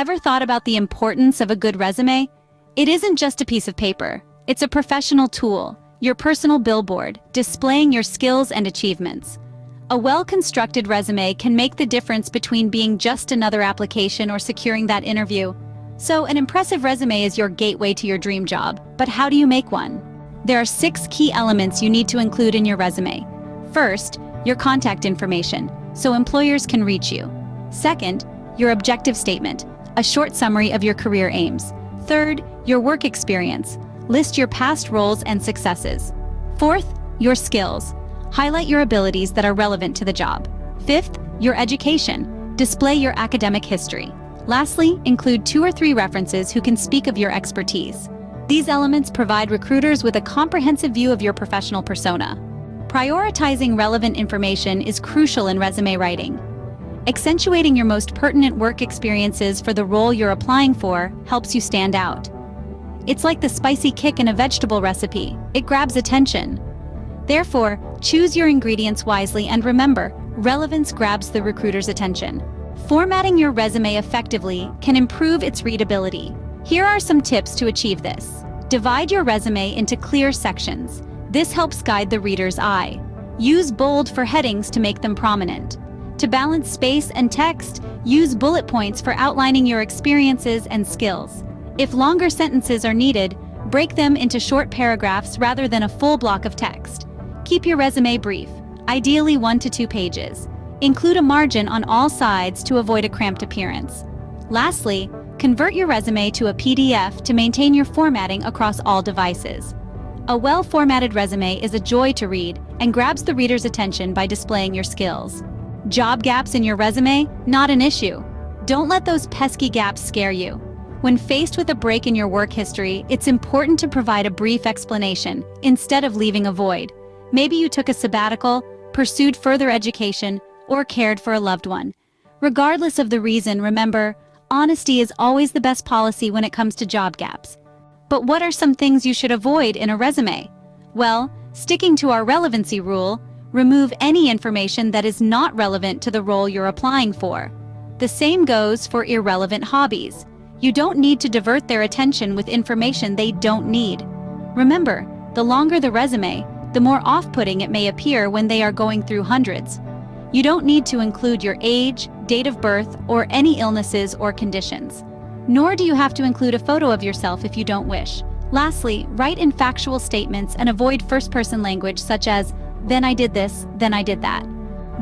Ever thought about the importance of a good resume? It isn't just a piece of paper. It's a professional tool, your personal billboard, displaying your skills and achievements. A well-constructed resume can make the difference between being just another application or securing that interview. So, an impressive resume is your gateway to your dream job. But how do you make one? There are 6 key elements you need to include in your resume. First, your contact information, so employers can reach you. Second, your objective statement, a short summary of your career aims. Third, your work experience. List your past roles and successes. Fourth, your skills. Highlight your abilities that are relevant to the job. Fifth, your education. Display your academic history. Lastly, include 2 or 3 references who can speak of your expertise. These elements provide recruiters with a comprehensive view of your professional persona. Prioritizing relevant information is crucial in resume writing. Accentuating your most pertinent work experiences for the role you're applying for helps you stand out. It's like the spicy kick in a vegetable recipe. It grabs attention. Therefore, choose your ingredients wisely and remember, relevance grabs the recruiter's attention. Formatting your resume effectively can improve its readability. Here are some tips to achieve this. Divide your resume into clear sections. This helps guide the reader's eye. Use bold for headings to make them prominent. To balance space and text, use bullet points for outlining your experiences and skills. If longer sentences are needed, break them into short paragraphs rather than a full block of text. Keep your resume brief, ideally 1 to 2 pages. Include a margin on all sides to avoid a cramped appearance. Lastly, convert your resume to a PDF to maintain your formatting across all devices. A well-formatted resume is a joy to read and grabs the reader's attention by displaying your skills. Job gaps in your resume? Not an issue. Don't let those pesky gaps scare you. When faced with a break in your work history, it's important to provide a brief explanation instead of leaving a void. Maybe you took a sabbatical, pursued further education, or cared for a loved one. Regardless of the reason, remember, honesty is always the best policy when it comes to job gaps. But what are some things you should avoid in a resume? Well, sticking to our relevancy rule, remove any information that is not relevant to the role you're applying for. The same goes for irrelevant hobbies. You don't need to divert their attention with information they don't need. Remember, the longer the resume, the more off-putting it may appear when they are going through hundreds. You don't need to include your age, date of birth, or any illnesses or conditions. Nor do you have to include a photo of yourself if you don't wish. Lastly, write in factual statements and avoid first-person language such as, "Then I did this, then I did that."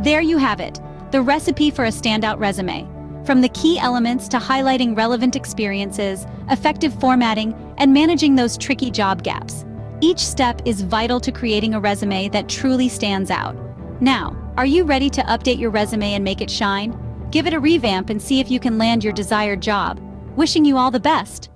There you have it, the recipe for a standout resume. From the key elements to highlighting relevant experiences, effective formatting, and managing those tricky job gaps. Each step is vital to creating a resume that truly stands out. Now, are you ready to update your resume and make it shine? Give it a revamp and see if you can land your desired job. Wishing you all the best.